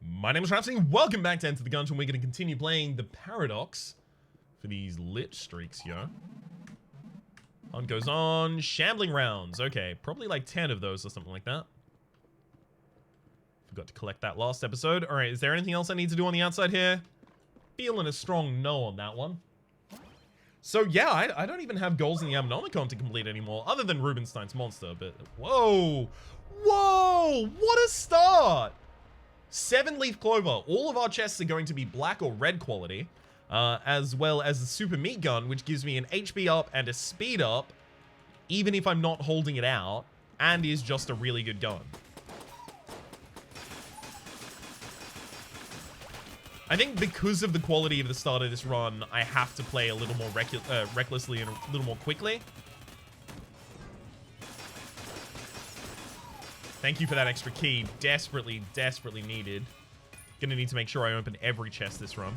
My name is Rhapsody, welcome back to Enter the Gungeon. We're going to continue playing the Paradox for these lit streaks here. Hunt goes on, shambling rounds. Okay, probably like 10 of those or something like that. Forgot to collect that last episode. Alright, is there anything else I need to do on the outside here? Feeling a strong no on that one. So yeah, I don't even have goals in the Ammonomicon to complete anymore, other than Rubinstein's monster, but whoa! Whoa! What a start! 7-leaf clover. All of our chests are going to be black or red quality, as well as the super meat gun, which gives me an HP up and a speed up, even if I'm not holding it out, and is just a really good gun. I think because of the quality of the start of this run, I have to play a little more recklessly and a little more quickly. Thank you for that extra key. Desperately, desperately needed. Gonna need to make sure I open every chest this run.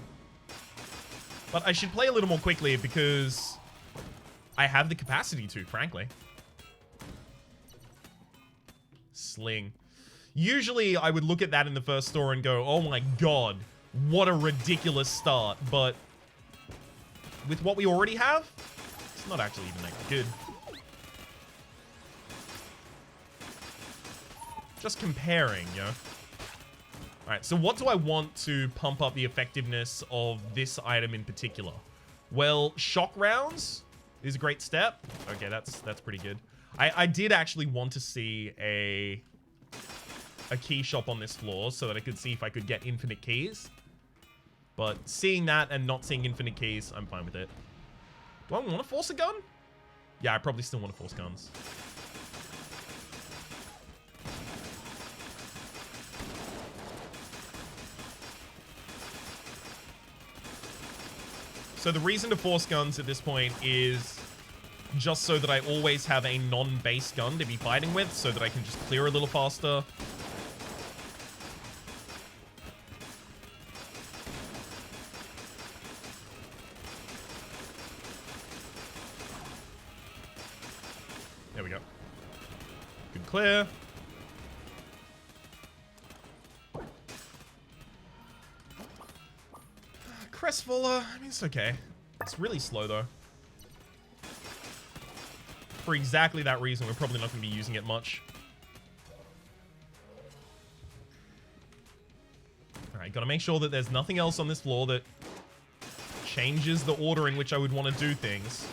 But I should play a little more quickly because I have the capacity to, frankly. Sling. Usually I would look at that in the first store and go, oh my god, what a ridiculous start. But with what we already have, it's not actually even that good. Just comparing, yo. Alright, so what do I want to pump up the effectiveness of this item in particular? Well, shock rounds is a great step. Okay, that's pretty good. I did actually want to see a key shop on this floor so that I could see if I could get infinite keys. But seeing that and not seeing infinite keys, I'm fine with it. Do I want to force a gun? Yeah, I probably still want to force guns. So the reason to force guns at this point is just so that I always have a non-base gun to be fighting with, so that I can just clear a little faster. There we go. Good clear. Crestfaller, I mean, it's okay. It's really slow, though. For exactly that reason, we're probably not going to be using it much. Alright, gotta make sure that there's nothing else on this floor that changes the order in which I would want to do things.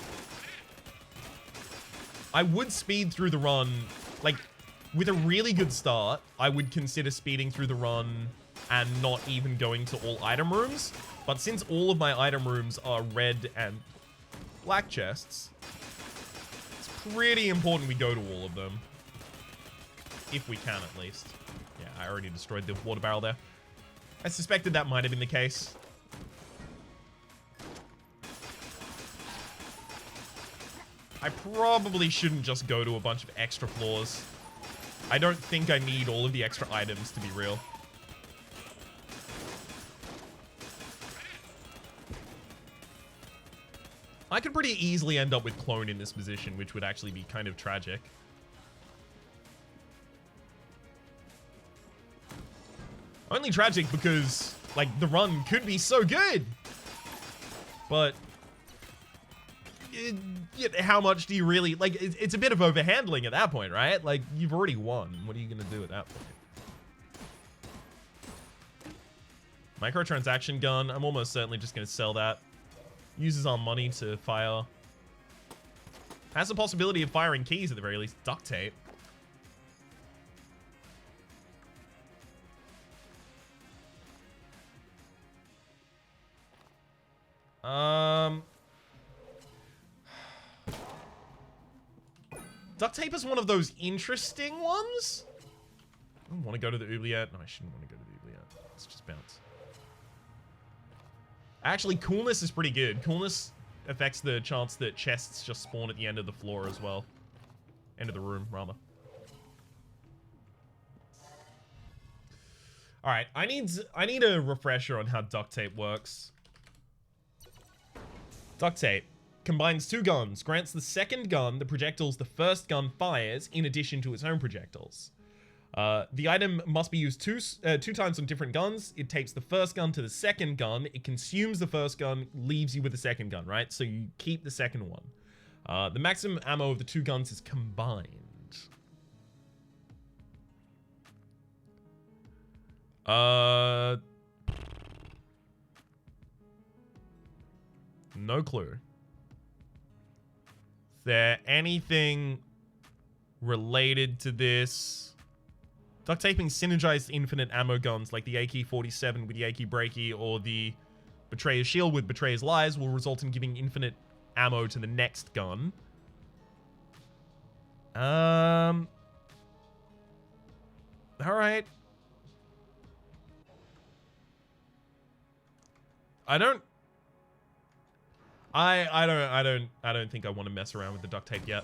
I would speed through the run, like, with a really good start, I would consider speeding through the run and not even going to all item rooms. But since all of my item rooms are red and black chests, it's pretty important we go to all of them. If we can, at least. Yeah, I already destroyed the water barrel there. I suspected that might have been the case. I probably shouldn't just go to a bunch of extra floors. I don't think I need all of the extra items, to be real. I could pretty easily end up with Clone in this position, which would actually be kind of tragic. Only tragic because, like, the run could be so good! But how much do you really... Like, it's a bit of overhandling at that point, right? Like, you've already won. What are you going to do at that point? Microtransaction gun. I'm almost certainly just going to sell that. Uses our money to fire. Has the possibility of firing keys at the very least. Duct tape. Duct tape is one of those interesting ones. I don't want to go to the oubliette. No, I shouldn't want to go to the oubliette. Let's just bounce. Actually, coolness is pretty good. Coolness affects the chance that chests just spawn at the end of the floor as well. End of the room, rather. Alright, I need a refresher on how duct tape works. Duct tape combines two guns, grants the second gun the projectiles the first gun fires in addition to its own projectiles. The item must be used two times on different guns. It tapes the first gun to the second gun. It consumes the first gun, leaves you with the second gun, right? So you keep the second one. The maximum ammo of the two guns is combined. No clue. Is there anything related to this? Duct taping synergized infinite ammo guns like the AK-47 with the AK-Breaky or the Betrayer's Shield with Betrayer's Lies will result in giving infinite ammo to the next gun. Alright. I don't think I want to mess around with the duct tape yet.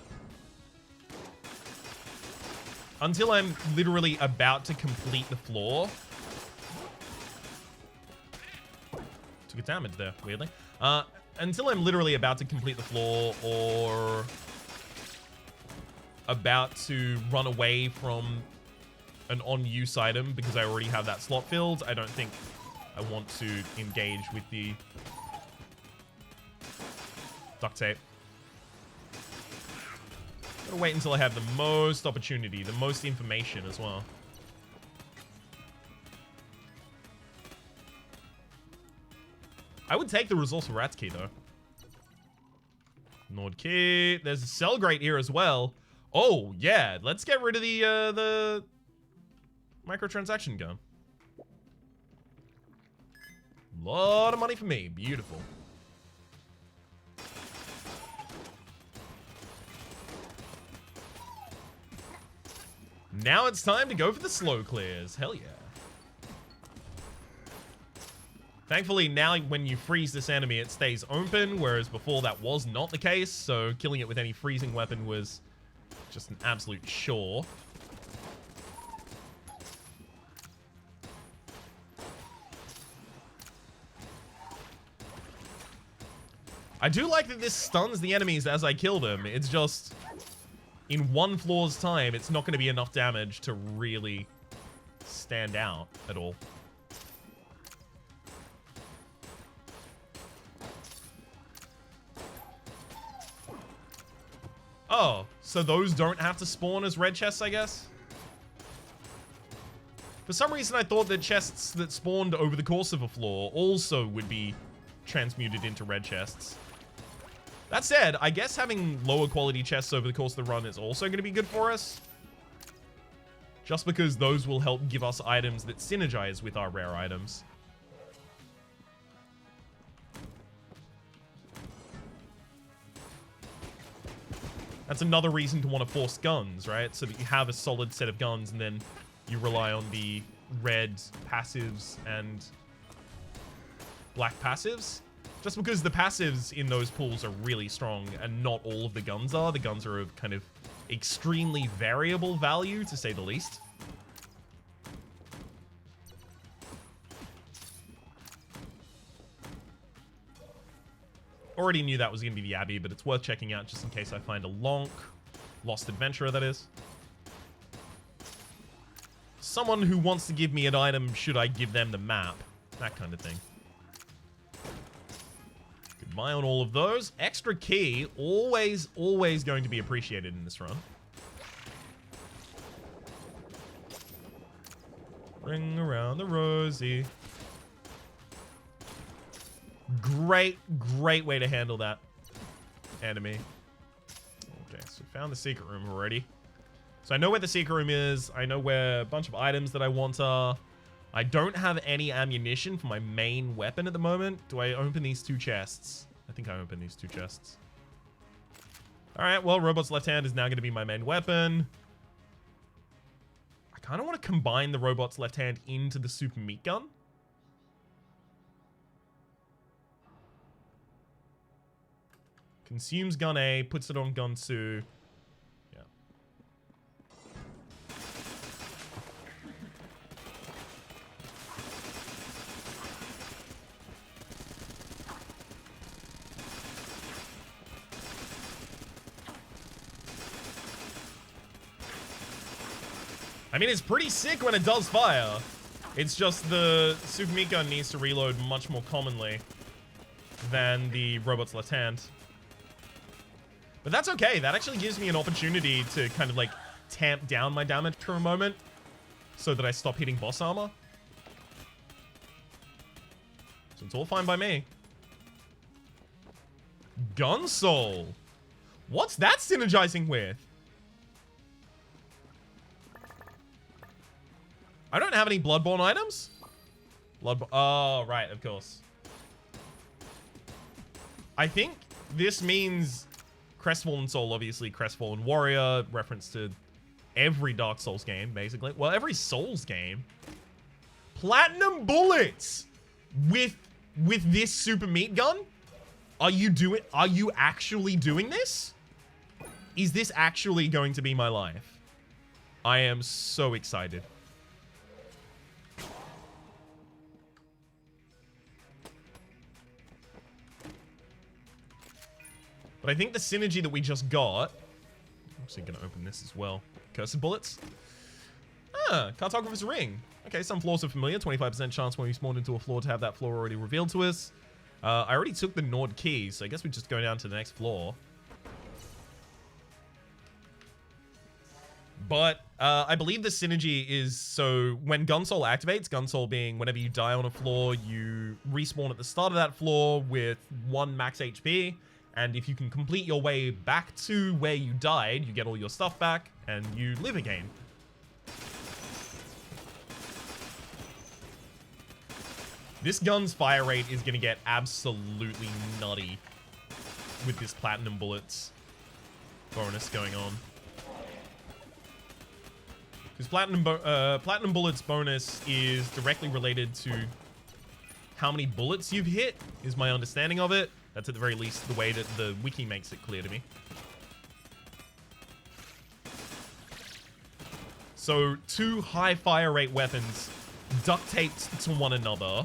Until I'm literally about to complete the floor. Took a damage there, weirdly. Until I'm literally about to complete the floor or about to run away from an on-use item because I already have that slot filled, I don't think I want to engage with the duct tape. Gotta wait until I have the most opportunity, the most information as well. I would take the resourceful rats key though. Nord key. There's a cell grate here as well. Oh yeah, let's get rid of the microtransaction gun. Lot of money for me. Beautiful. Now it's time to go for the slow clears. Hell yeah. Thankfully, now when you freeze this enemy, it stays open, whereas before that was not the case, so killing it with any freezing weapon was just an absolute chore. I do like that this stuns the enemies as I kill them. It's just, in one floor's time, it's not going to be enough damage to really stand out at all. Oh, so those don't have to spawn as red chests, I guess? For some reason, I thought that chests that spawned over the course of a floor also would be transmuted into red chests. That said, I guess having lower quality chests over the course of the run is also going to be good for us. Just because those will help give us items that synergize with our rare items. That's another reason to want to force guns, right? So that you have a solid set of guns and then you rely on the red passives and black passives. Just because the passives in those pools are really strong and not all of the guns are. The guns are of kind of extremely variable value, to say the least. Already knew that was going to be the Abbey, but it's worth checking out just in case I find a lost adventurer, that is. Someone who wants to give me an item, should I give them the map? That kind of thing. Goodbye on all of those. Extra key, always going to be appreciated in this run. Ring around the rosy. Great way to handle that enemy. Okay, so found the secret room already. So I know where the secret room is. I know where a bunch of items that I want are. I don't have any ammunition for my main weapon at the moment. Do I open these two chests? I think I open these two chests. Alright, well, Robot's left hand is now going to be my main weapon. I kind of want to combine the Robot's left hand into the super meat gun. Consumes gun A, puts it on gun 2. Yeah. I mean, it's pretty sick when it does fire. It's just the super meat gun needs to reload much more commonly than the robot's left hand. But that's okay. That actually gives me an opportunity to kind of like tamp down my damage for a moment so that I stop hitting boss armor. So it's all fine by me. Gun Soul. What's that synergizing with? I don't have any Bloodborne items. Oh, right, of course. I think this means Crestfallen Soul, obviously Crestfallen Warrior, reference to every Dark Souls game, basically. Well, every Souls game. Platinum bullets with this super meat gun? Are you actually doing this? Is this actually going to be my life? I am so excited. But I think the synergy that we just got... I'm actually going to open this as well. Cursed bullets. Ah, Cartographer's Ring. Okay, some floors are familiar. 25% chance when we spawn into a floor to have that floor already revealed to us. I already took the Nord key, so I guess we just go down to the next floor. But I believe the synergy is so when Gun Soul activates, Gun Soul being whenever you die on a floor, you respawn at the start of that floor with 1 max HP. And if you can complete your way back to where you died, you get all your stuff back and you live again. This gun's fire rate is going to get absolutely nutty with this platinum bullets bonus going on. Because platinum bullets bonus is directly related to how many bullets you've hit, is my understanding of it. That's at the very least the way that the wiki makes it clear to me. So 2 high fire rate weapons duct taped to one another.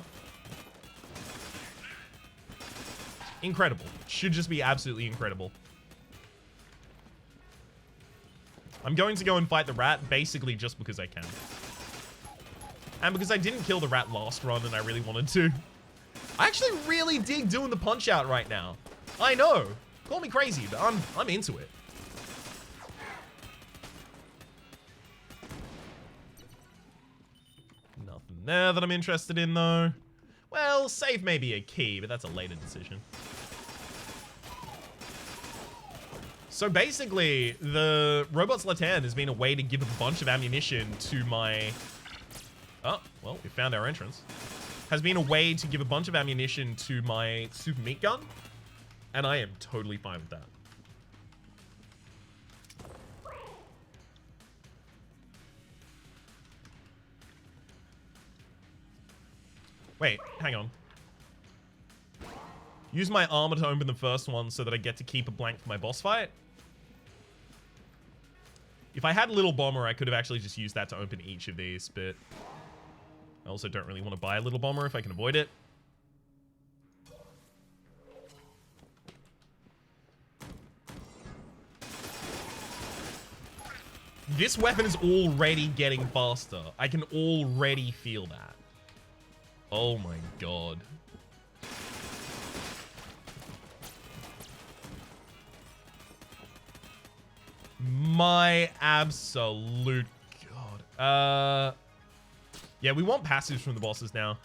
Incredible. Should just be absolutely incredible. I'm going to go and fight the rat basically just because I can. And because I didn't kill the rat last run and I really wanted to. I actually really dig doing the punch out right now. I know. Call me crazy, but I'm into it. Nothing there that I'm interested in though. Well, save may be a key, but that's a later decision. So basically, the robot's left hand has been a way to give a bunch of ammunition to my... Oh, well, we found our entrance. Has been a way to give a bunch of ammunition to my super meat gun. And I am totally fine with that. Wait, hang on. Use my armor to open the first one so that I get to keep a blank for my boss fight. If I had a little bomber, I could have actually just used that to open each of these, but I also don't really want to buy a little bomber if I can avoid it. This weapon is already getting faster. I can already feel that. Oh my god. My absolute god. Yeah, we want passives from the bosses now.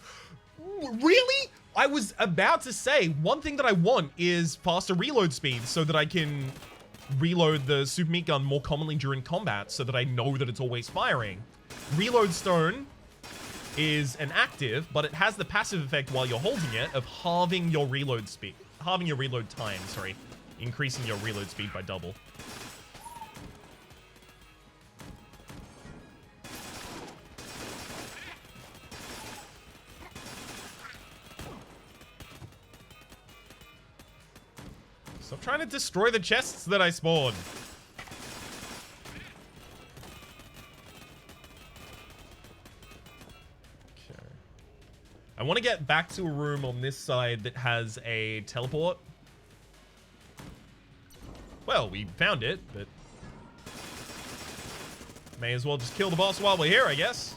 Really? I was about to say, one thing that I want is faster reload speed so that I can reload the super meat gun more commonly during combat so that I know that it's always firing. Reload stone is an active, but it has the passive effect while you're holding it of halving your reload speed. Halving your reload time, sorry. Increasing your reload speed by double. Stop trying to destroy the chests that I spawned. Okay. I want to get back to a room on this side that has a teleport. Well, we found it, but May as well just kill the boss while we're here, I guess.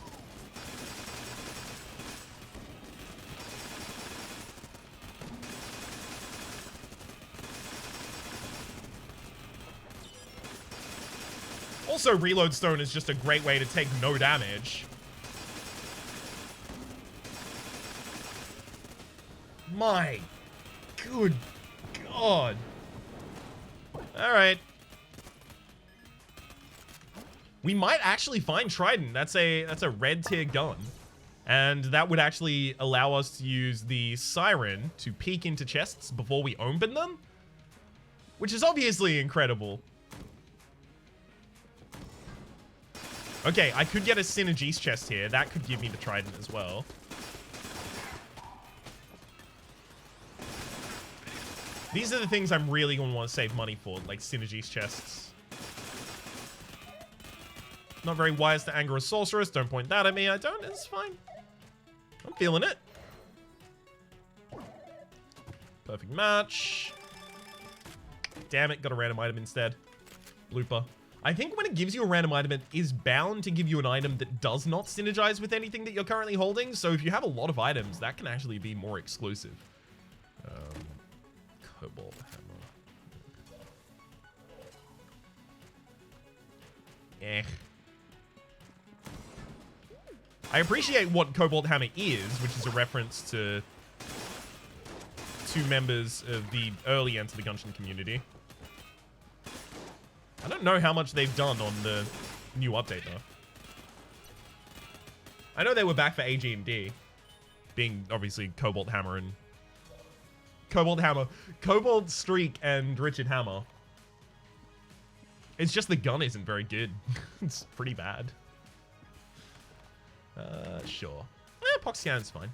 Also, Reload Stone is just a great way to take no damage. My good God. Alright. We might actually find Trident. That's a red tier gun. And that would actually allow us to use the Siren to peek into chests before we open them. Which is obviously incredible. Okay, I could get a Synergies chest here. That could give me the Trident as well. These are the things I'm really going to want to save money for, like Synergies chests. Not very wise to anger a sorceress. Don't point that at me. I don't. It's fine. I'm feeling it. Perfect match. Damn it, got a random item instead. Looper. I think when it gives you a random item, it is bound to give you an item that does not synergize with anything that you're currently holding. So if you have a lot of items, that can actually be more exclusive. Cobalt Hammer. I appreciate what Cobalt Hammer is, which is a reference to two members of the early Enter the Gungeon community. I don't know how much they've done on the new update, though. I know they were back for AG&D, being obviously Cobalt Hammer and... Cobalt Streak and Richard Hammer. It's just the gun isn't very good. It's pretty bad. Sure. Pox Scan's fine.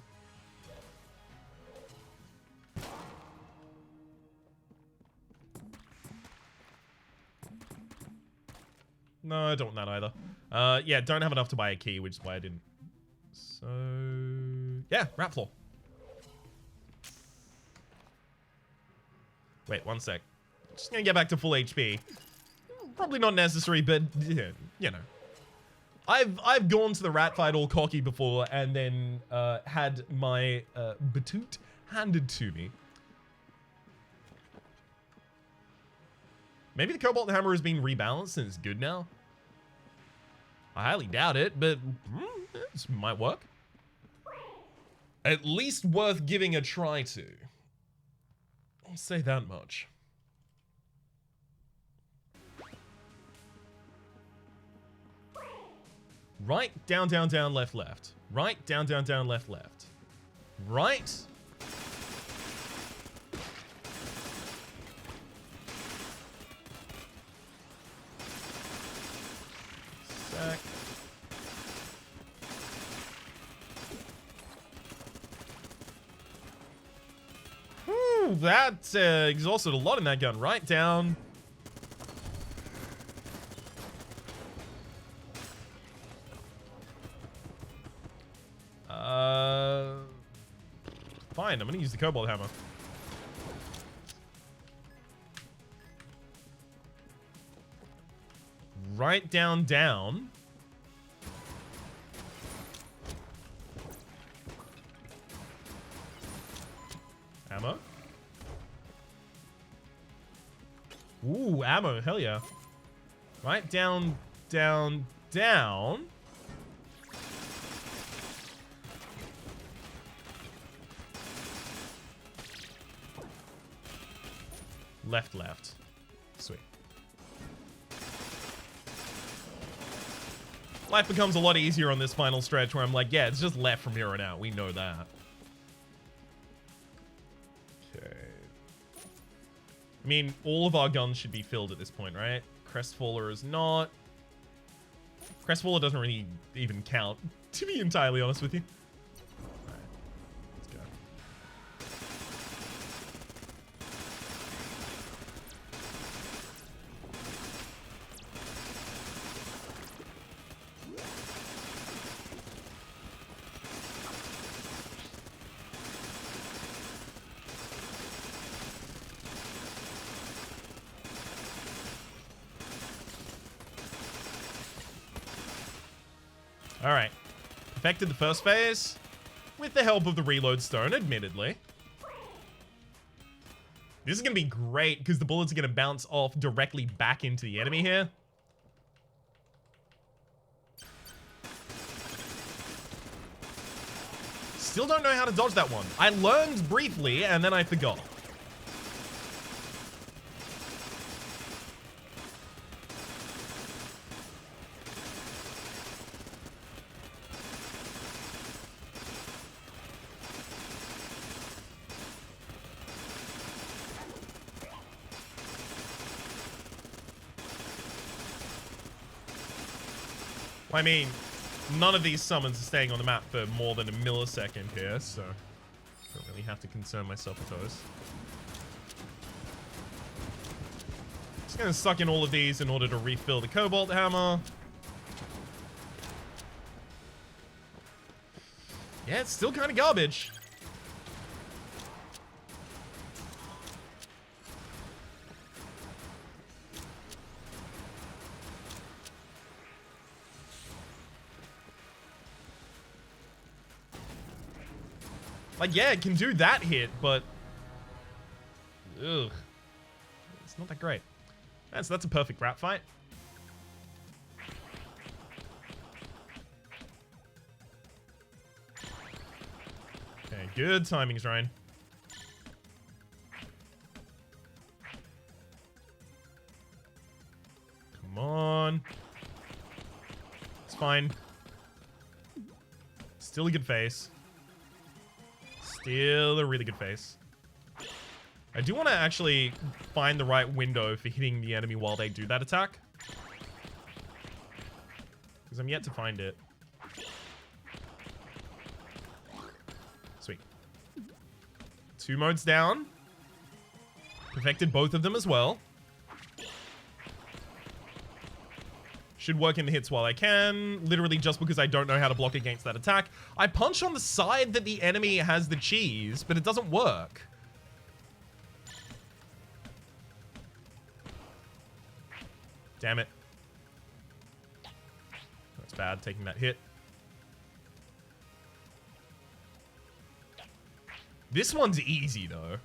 No, I don't want that either. Yeah, don't have enough to buy a key, which is why I didn't. So, yeah, Rat Floor. Wait, one sec. Just gonna get back to full HP. Probably not necessary, but, you know. I've gone to the rat fight all cocky before and then had my batoot handed to me. Maybe the Cobalt Hammer has been rebalanced and it's good now. I highly doubt it, but this might work. At least worth giving a try to. I'll say that much. Right, down, down, down, left, left. Right, down, down, down, left, left. Right. Sec. Whew, that exhausted a lot in that gun. Right, down. Fine, I'm gonna use the Cobalt Hammer. Right, down, down. Ammo. Ooh, ammo, hell yeah. Right, down, down, down. Left, left. Sweet. Life becomes a lot easier on this final stretch where I'm like, yeah, it's just left from here on out. We know that. Okay. I mean, all of our guns should be filled at this point, right? Crestfaller is not. Crestfaller doesn't really even count, to be entirely honest with you. All right. Perfected the first phase with the help of the reload stone, admittedly. This is going to be great because the bullets are going to bounce off directly back into the enemy here. Still don't know how to dodge that one. I learned briefly and then I forgot. I mean, none of these summons are staying on the map for more than a millisecond here, so don't really have to concern myself with those. Just gonna suck in all of these in order to refill the cobalt hammer. Yeah, it's still kind of garbage. Like, yeah, it can do that hit, but... Ugh. It's not that great. So that's a perfect rat fight. Okay, good timings, Ryan. Come on. It's fine. Still a good face. Still a really good face. I do want to actually find the right window for hitting the enemy while they do that attack. Because I'm yet to find it. Sweet. 2 modes down. Perfected both of them as well. Should work in the hits while I can, literally just because I don't know how to block against that attack. I punch on the side that the enemy has the cheese, but it doesn't work. Damn it. That's bad, taking that hit. This one's easy, though.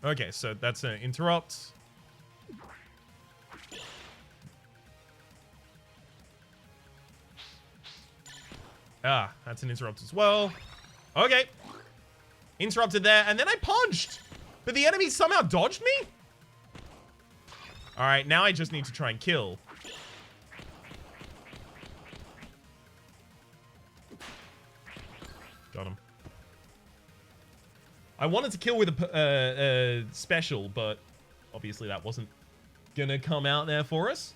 Okay, so that's an interrupt. Ah, that's an interrupt as well. Okay. Interrupted there, and then I punched. But the enemy somehow dodged me? Alright, now I just need to try and kill. Got him. I wanted to kill with a special, but obviously that wasn't gonna come out there for us.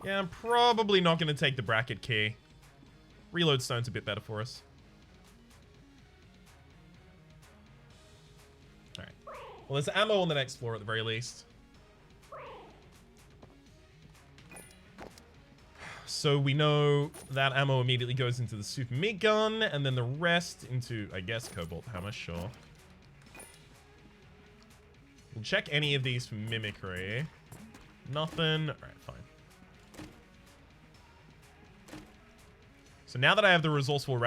Yeah, I'm probably not gonna take the bracket key. Reload stone's a bit better for us. Alright. Well, there's ammo on the next floor at the very least. So we know that ammo immediately goes into the super meat gun, and then the rest into, I guess, cobalt hammer, sure. We'll check any of these for mimicry. Nothing. Alright, fine. So now that I have the resourceful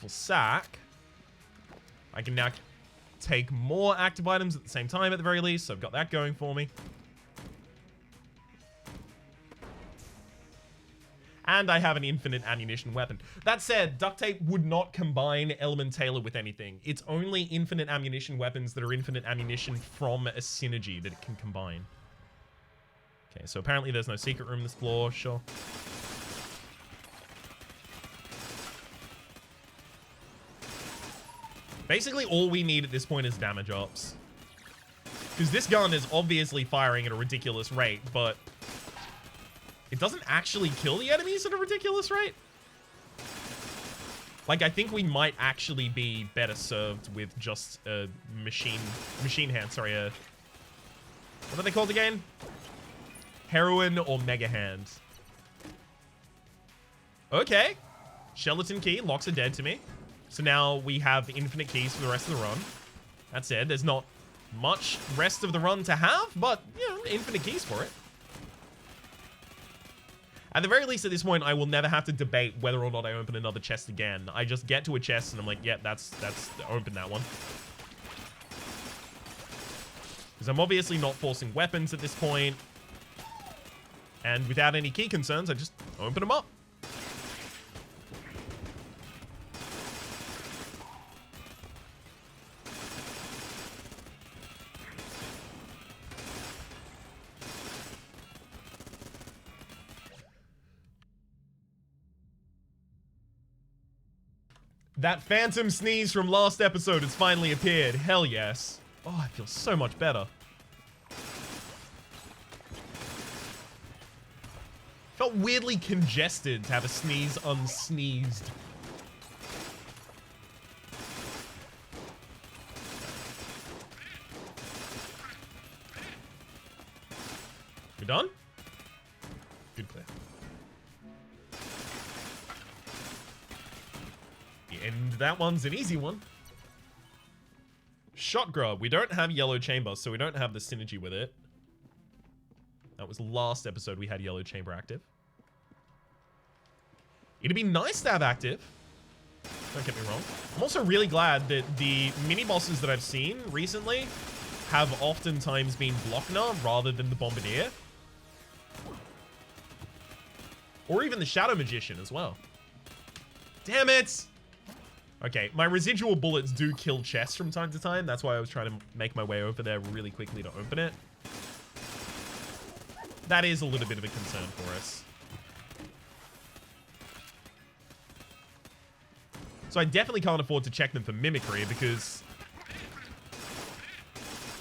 sack, I can now take more active items at the same time at the very least, so I've got that going for me. And I have an infinite ammunition weapon. That said, duct tape would not combine Element Tailor with anything. It's only infinite ammunition weapons that are infinite ammunition from a synergy that it can combine. Okay, so apparently there's no secret room this floor, sure. Basically, all we need at this point is damage ups. Because this gun is obviously firing at a ridiculous rate, but it doesn't actually kill the enemies at a ridiculous rate. Like, I think we might actually be better served with just a machine hand, sorry, what are they called again? Heroin or Mega Hand. Okay. Skeleton key. Locks are dead to me. So now we have infinite keys for the rest of the run. That's it. There's not much rest of the run to have, but, you know, infinite keys for it. At the very least, at this point, I will never have to debate whether or not I open another chest again. I just get to a chest and I'm like, yeah, that's open that one. Because I'm obviously not forcing weapons at this point. And without any key concerns, I just open them up. That phantom sneeze from last episode has finally appeared. Hell yes. Oh, I feel so much better. Felt weirdly congested to have a sneeze unsneezed. We done? Good clear. And that one's an easy one. Shot grub. We don't have yellow chamber, so we don't have the synergy with it. That was last episode we had yellow chamber active. It'd be nice to have active. Don't get me wrong. I'm also really glad that the mini bosses that I've seen recently have oftentimes been Blockner rather than the Bombardier. Or even the Shadow Magician as well. Damn it! Okay, my residual bullets do kill chests from time to time. That's why I was trying to make my way over there really quickly to open it. That is a little bit of a concern for us. So I definitely can't afford to check them for mimicry because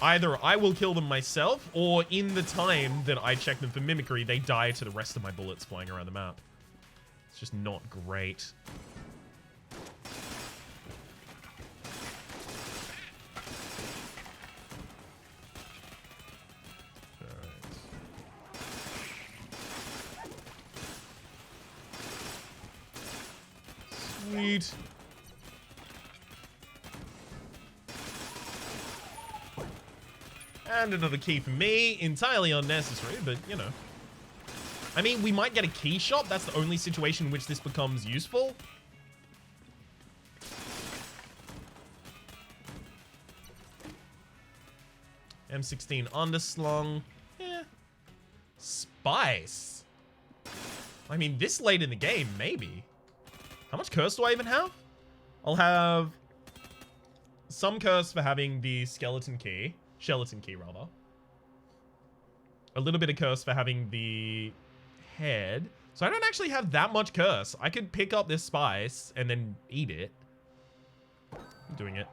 either I will kill them myself or in the time that I check them for mimicry, they die to the rest of my bullets flying around the map. It's just not great. Sweet. And another key for me. Entirely unnecessary, but, you know. I mean, we might get a key shop. That's the only situation in which this becomes useful. M16 underslung. Yeah. Spice. I mean, this late in the game, maybe. How much curse do I even have? I'll have some curse for having the skeleton key. Skeleton key, rather. A little bit of curse for having the head. So I don't actually have that much curse. I could pick up this spice and then eat it. I'm doing it.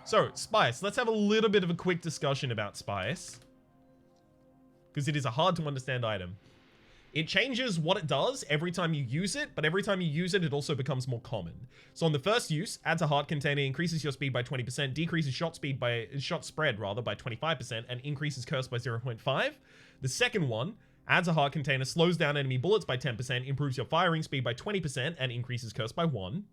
So, spice. Let's have a little bit of a quick discussion about spice. Because it is a hard to understand item. It changes what it does every time you use it, but every time you use it, it also becomes more common. So on the first use, adds a heart container, increases your speed by 20%, decreases shot spread by 25%, and increases curse by 0.5. The second one, adds a heart container, slows down enemy bullets by 10%, improves your firing speed by 20%, and increases curse by 1.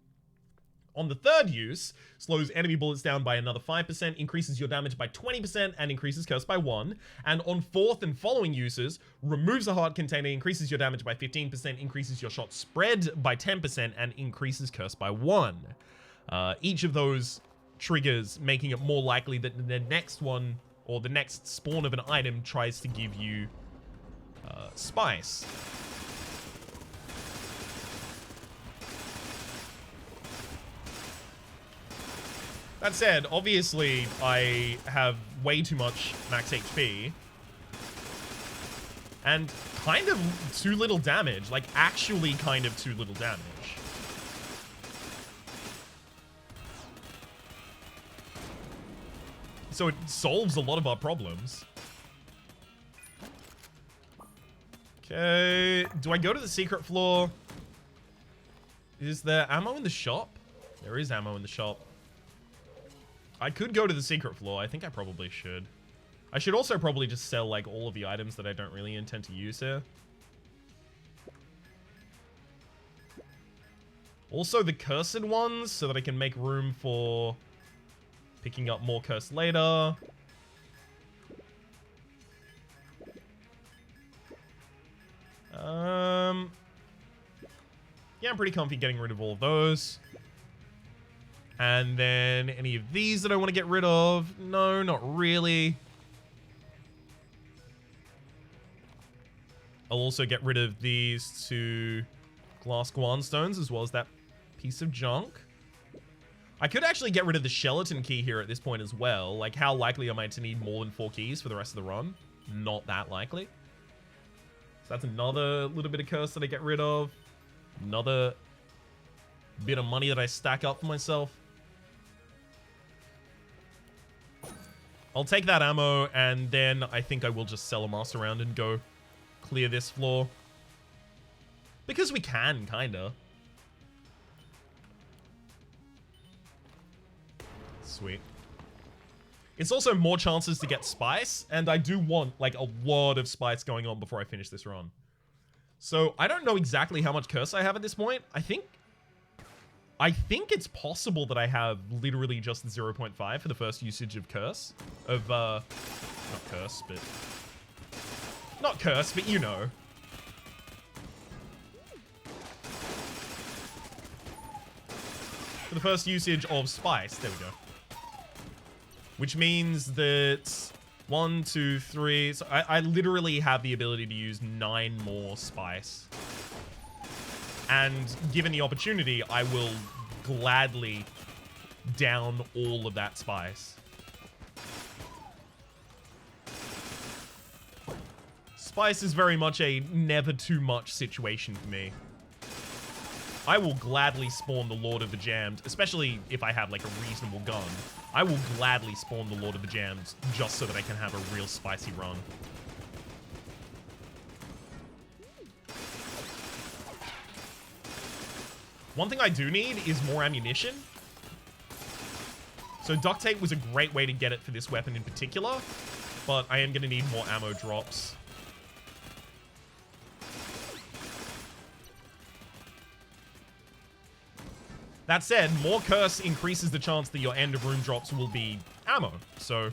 On the third use, slows enemy bullets down by another 5%, increases your damage by 20%, and increases curse by 1. And on fourth and following uses, removes a heart container, increases your damage by 15%, increases your shot spread by 10%, and increases curse by 1. Each of those triggers making it more likely that the next one, or the next spawn of an item, tries to give you spice. That said, obviously, I have way too much max HP. And kind of too little damage. Like, actually kind of too little damage. So it solves a lot of our problems. Okay, do I go to the secret floor? Is there ammo in the shop? There is ammo in the shop. I could go to the secret floor. I think I probably should. I should also probably just sell, like, all of the items that I don't really intend to use here. Also the cursed ones, so that I can make room for picking up more curse later. Yeah, I'm pretty comfy getting rid of all of those. And then any of these that I want to get rid of? No, not really. I'll also get rid of these two glass Guan stones as well as that piece of junk. I could actually get rid of the skeleton key here at this point as well. Like, how likely am I to need more than 4 keys for the rest of the run? Not that likely. So that's another little bit of curse that I get rid of. Another bit of money that I stack up for myself. I'll take that ammo, and then I think I will just sell a mass around and go clear this floor. Because we can, kinda. Sweet. It's also more chances to get spice, and I do want, like, a lot of spice going on before I finish this run. So, I don't know exactly how much curse I have at this point. I think it's possible that I have literally just 0.5 for the first usage of curse. Not curse, but you know. For the first usage of spice. There we go. Which means that 1, 2, 3... So I literally have the ability to use 9 more spice. And given the opportunity, I will gladly down all of that spice. Spice is very much a never too much situation for me. I will gladly spawn the Lord of the Jammed, especially if I have, like, a reasonable gun. I will gladly spawn the Lord of the Jammed just so that I can have a real spicy run. One thing I do need is more ammunition. So duct tape was a great way to get it for this weapon in particular, but I am going to need more ammo drops. That said, more curse increases the chance that your end of room drops will be ammo. So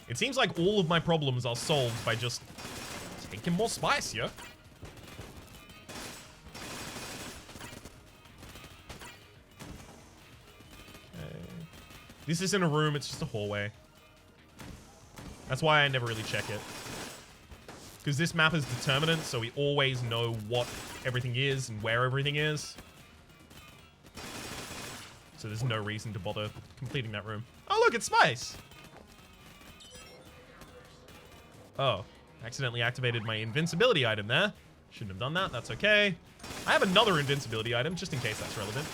it seems like all of my problems are solved by just taking more spice, yeah? Okay. This isn't a room, it's just a hallway. That's why I never really check it. Because this map is determinant, so we always know what everything is and where everything is. So there's no reason to bother completing that room. Oh, look, it's spice! Oh, accidentally activated my invincibility item there. Shouldn't have done that, that's okay. I have another invincibility item, just in case that's relevant.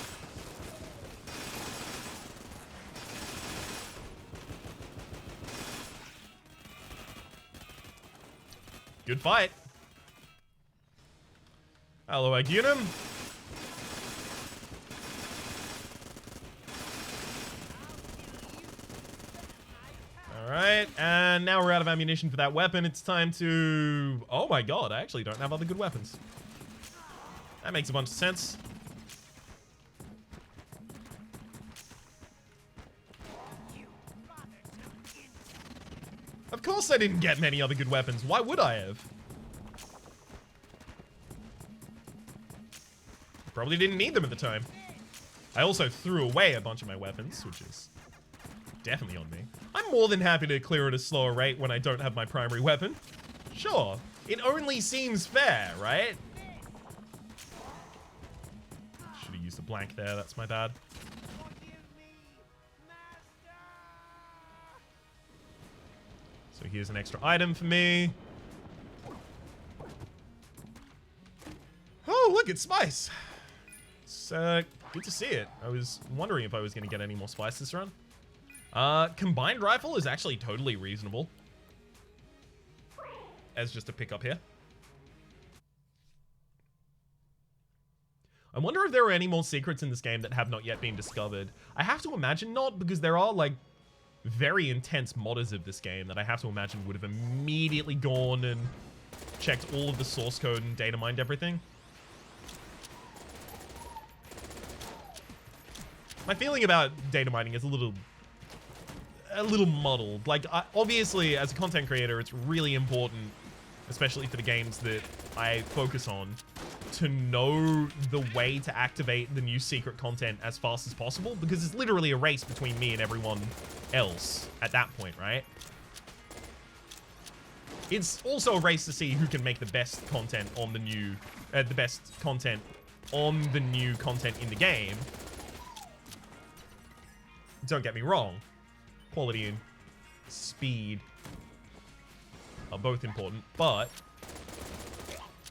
Good fight. Hello, Gungeon. Alright, and now we're out of ammunition for that weapon. It's time to... Oh my god, I actually don't have other good weapons. That makes a bunch of sense. Of course I didn't get many other good weapons. Why would I have? Probably didn't need them at the time. I also threw away a bunch of my weapons, which is definitely on me. I'm more than happy to clear at a slower rate when I don't have my primary weapon. Sure, it only seems fair, right? Should have used a blank there, that's my bad. So here's an extra item for me. Oh, look, it's spice. It's good to see it. I was wondering if I was going to get any more spice this run. Combined rifle is actually totally reasonable. As just a pickup here. I wonder if there are any more secrets in this game that have not yet been discovered. I have to imagine not, because there are, like, very intense modders of this game that I have to imagine would have immediately gone and checked all of the source code and data mined everything. My feeling about data mining is a little muddled. Like, obviously, as a content creator, it's really important, especially for the games that I focus on, to know the way to activate the new secret content as fast as possible, because it's literally a race between me and everyone else at that point, right? It's also a race to see who can make the best content on the new, content in the game. Don't get me wrong. Quality and speed are both important, but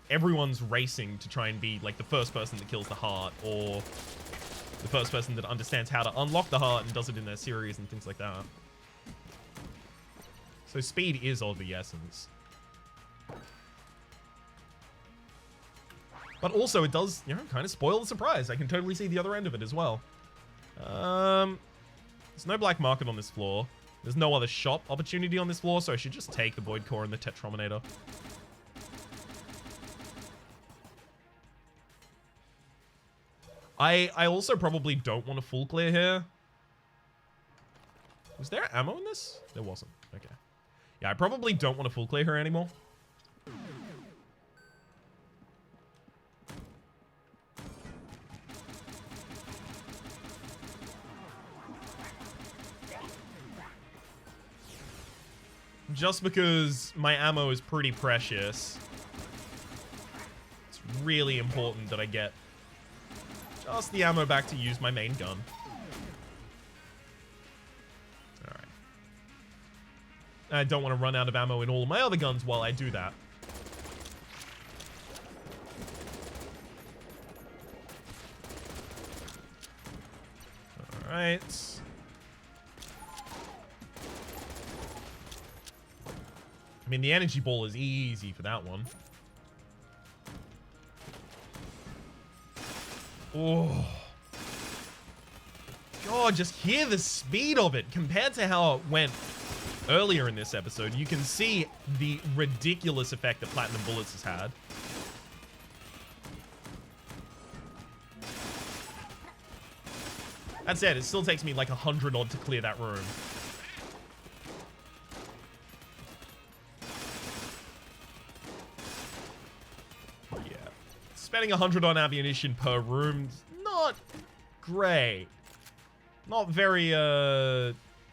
everyone's racing to try and be like the first person that kills the heart, or the first person that understands how to unlock the heart and does it in their series and things like that. So speed is of the essence. But also it does, you know, kind of spoil the surprise. I can totally see the other end of it as well. There's no black market on this floor. There's no other shop opportunity on this floor, so I should just take the Void Core and the Tetrominator. I also probably don't want a full clear here. Was there ammo in this? There wasn't. Okay. Yeah, I probably don't want a full clear here anymore. Just because my ammo is pretty precious, it's really important that I get just the ammo back to use my main gun. Alright. I don't want to run out of ammo in all of my other guns while I do that. Alright. I mean, the energy ball is easy for that one. Oh. God, just hear the speed of it compared to how it went earlier in this episode. You can see the ridiculous effect that Platinum Bullets has had. That said, it still takes me like 100 odd to clear that room. Spending 100 on ammunition per room, not great. Not very,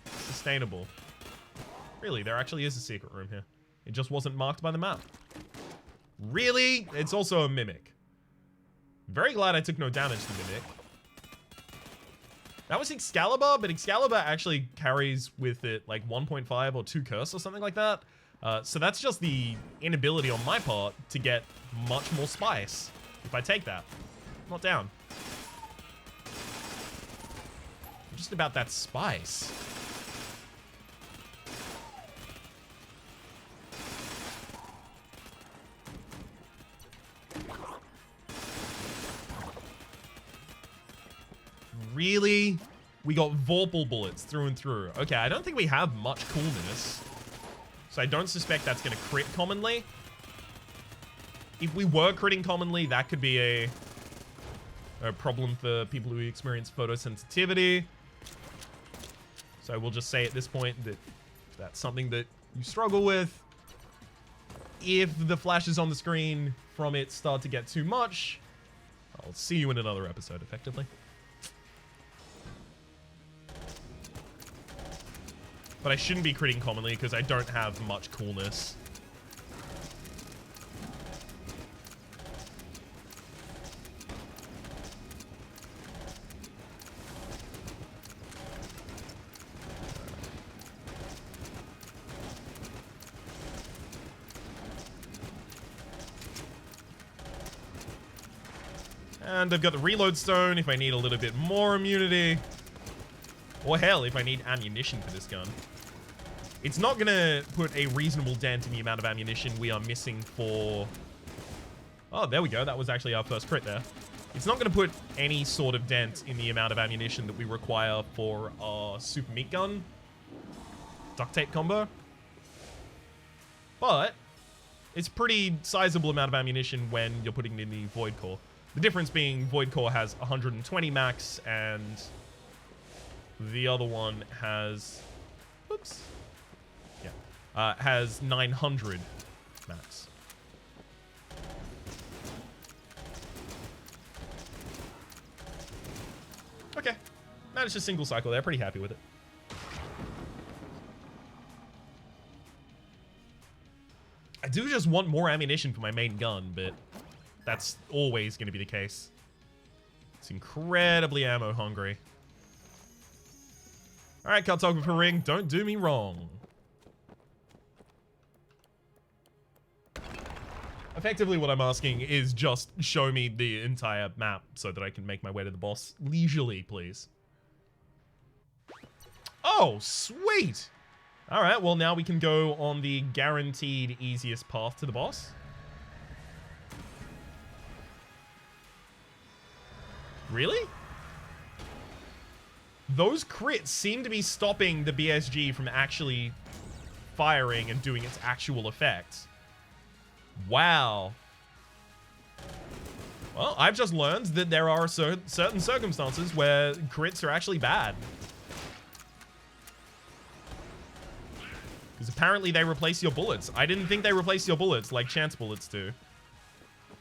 sustainable. Really, there actually is a secret room here. It just wasn't marked by the map. Really? It's also a Mimic. Very glad I took no damage to Mimic. That was Excalibur, but Excalibur actually carries with it like 1.5 or 2 curse or something like that. So that's just the inability on my part to get much more spice. If I take that, I'm not down. I'm just about that spice. Really? We got Vorpal bullets through and through. Okay, I don't think we have much coolness. So I don't suspect that's going to crit commonly. If we were critting commonly, that could be a problem for people who experience photosensitivity. So I will just say at this point that if that's something that you struggle with, if the flashes on the screen from it start to get too much, I'll see you in another episode, effectively. But I shouldn't be critting commonly because I don't have much coolness. And I've got the reload stone if I need a little bit more immunity. Or hell, if I need ammunition for this gun. It's not going to put a reasonable dent in the amount of ammunition we are missing for... Oh, there we go. That was actually our first crit there. It's not going to put any sort of dent in the amount of ammunition that we require for our super meat gun. duct tape combo. But it's pretty sizable amount of ammunition when you're putting it in the Void Core. The difference being Void Core has 120 max and the other one has, oops, yeah, has 900 max. Okay, managed a single cycle there. Pretty happy with it. I do just want more ammunition for my main gun, but that's always going to be the case. It's incredibly ammo hungry. All right, cartographer ring, don't do me wrong. Effectively, what I'm asking is just show me the entire map so that I can make my way to the boss leisurely, please. Oh, sweet! All right, well, now we can go on the guaranteed easiest path to the boss. Really? Those crits seem to be stopping the BSG from actually firing and doing its actual effect. Wow. Well, I've just learned that there are certain circumstances where crits are actually bad. Because apparently they replace your bullets. I didn't think they replace your bullets like chance bullets do.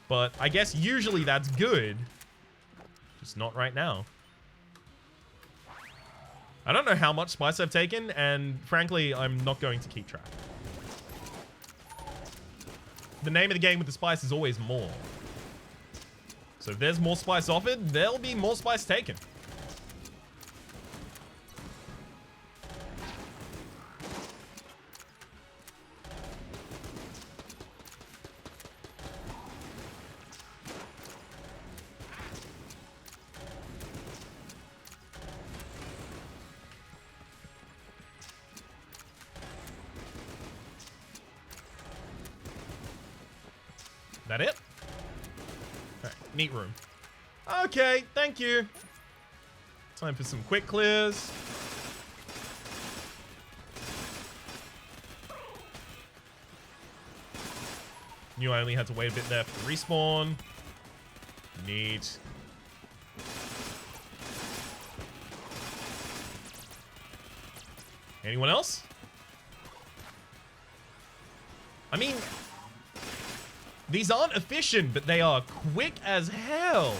But I guess usually that's good. Just not right now. I don't know how much spice I've taken, and frankly, I'm not going to keep track. The name of the game with the spice is always more. So if there's more spice offered, there'll be more spice taken. That it? Alright, neat room. Okay, thank you. Time for some quick clears. Knew I only had to wait a bit there for the respawn. Neat. Anyone else? I mean, these aren't efficient, but they are quick as hell.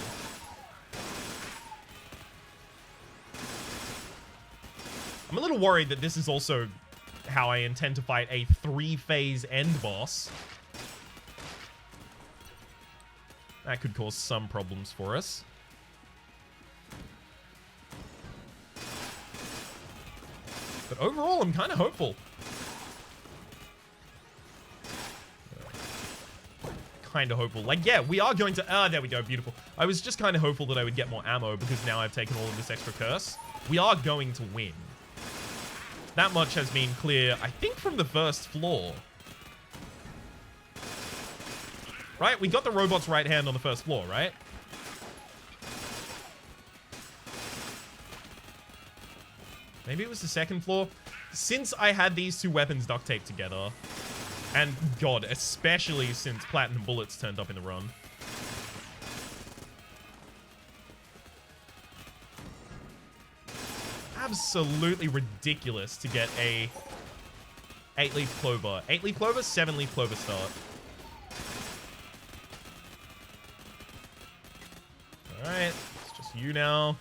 I'm a little worried that this is also how I intend to fight a 3-phase end boss. That could cause some problems for us. But overall, I'm kind of hopeful. Kind of hopeful. Like, yeah, we are going to... Ah, there we go. Beautiful. I was just kind of hopeful that I would get more ammo because now I've taken all of this extra curse. We are going to win. That much has been clear, I think, from the first floor. Right? We got the robot's right hand on the first floor, right? Maybe it was the second floor. Since I had these two weapons duct taped together... And God, especially since Platinum Bullets turned up in the run. Absolutely ridiculous to get a 8-leaf clover. 8-leaf clover, 7-leaf clover start. Alright, it's just you now.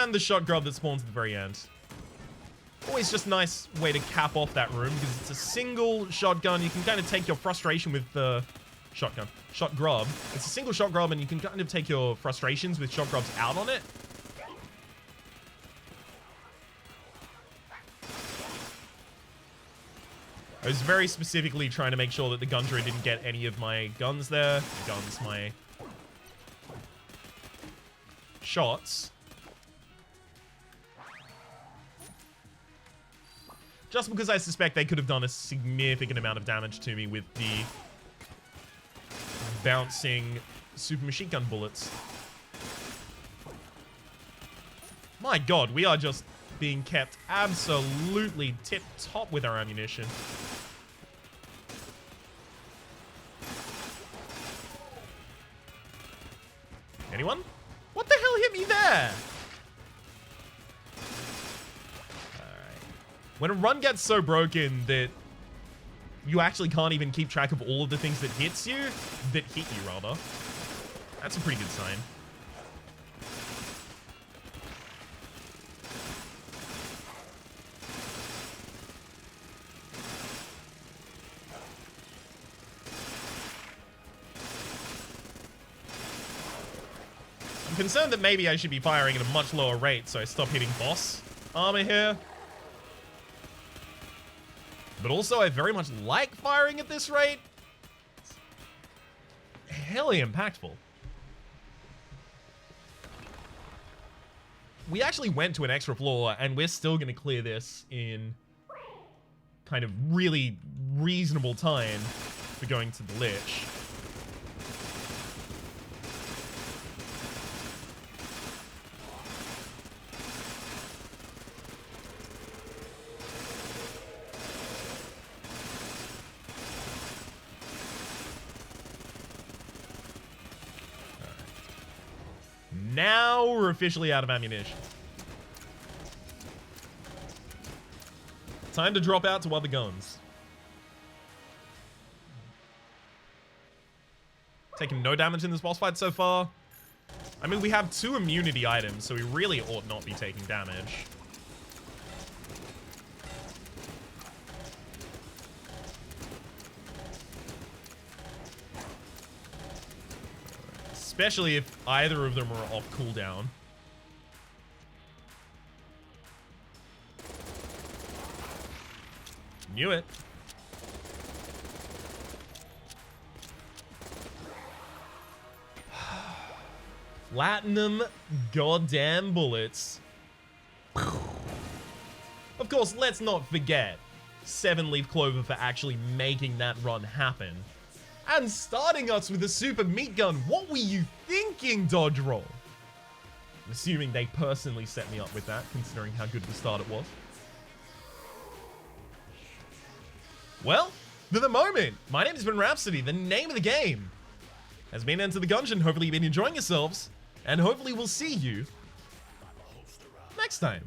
And the shot grub that spawns at the very end. Always just a nice way to cap off that room because it's a single shotgun. You can kind of take your frustration with the shot grub. It's a single shot grub and you can kind of take your frustrations with shot grubs out on it. I was very specifically trying to make sure that the Gungeon didn't get any of my guns there. My shots. Just because I suspect they could have done a significant amount of damage to me with the bouncing super machine gun bullets. My God, we are just being kept absolutely tip-top with our ammunition. Anyone? What the hell hit me there? Alright. When a run gets so broken that you actually can't even keep track of all of the things that hit you, rather, that's a pretty good sign. I'm concerned that maybe I should be firing at a much lower rate, so I stop hitting boss armor here. But also, I very much like firing at this rate. It's hella impactful. We actually went to an extra floor, and we're still going to clear this in kind of really reasonable time for going to the Lich. Now we're officially out of ammunition. Time to drop out to other guns. Taking no damage in this boss fight so far. I mean, we have 2 immunity items, so we really ought not be taking damage. Especially if either of them are off cooldown. Knew it. Platinum goddamn bullets. Of course, let's not forget 7-leaf clover for actually making that run happen. And starting us with a super meat gun. What were you thinking, Dodge Roll? I'm assuming they personally set me up with that, considering how good of a start it was. Well, for the moment, my name has been Rhapsody. The name of the game has been Enter the Gungeon. Hopefully you've been enjoying yourselves, and hopefully we'll see you next time.